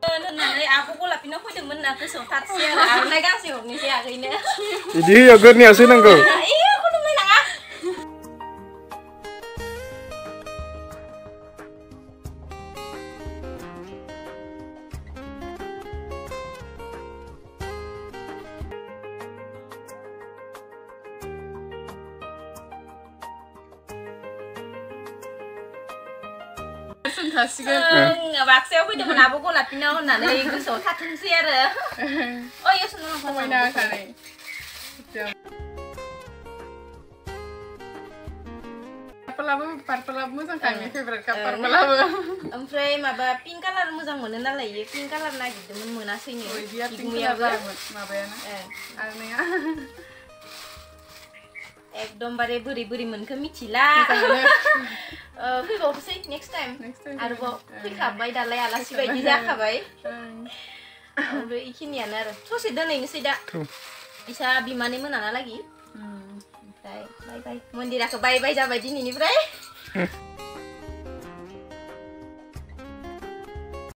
होननानै आब'खौ लाफिना फैदोंमोन ना गोसोआव थारसै आरो आर'नाइ गांसे हरनोसै आगैनो बिदि होयो गोरनियावसो नांगौ खुलुमलाय नाङा बाक्सायाव फैदोंमोन आब'खौ लाफिना होननानै गोसोआव थाथोंसै आरो ओइ समायना खानाय पार्पलाबो मोजां खामि फेभरेट का पार्पलाबो ओमफ्राय माबा पिंक कालार मोजां मोनो नालाय इयो पिंक कालार नागिरदोंमोन मोनासैनो बिगुमायाबो माबायाना आरनाया एकदमबारे बोरै बोरै मोनखो मिथिला फैबावनोसै नेक्स्ट टाइम आरोबाव फैखाबाय दालाय आलासि बायदि जाखाबाय ओमफ्राय इखिनियानो आरो ससे दोनहैनोसै दा इसा बिमानै मोनाना लागि ओमफ्राय बाय बाय मन्दिराखौ बाय बाय जाबाय दिनैनिफ्राय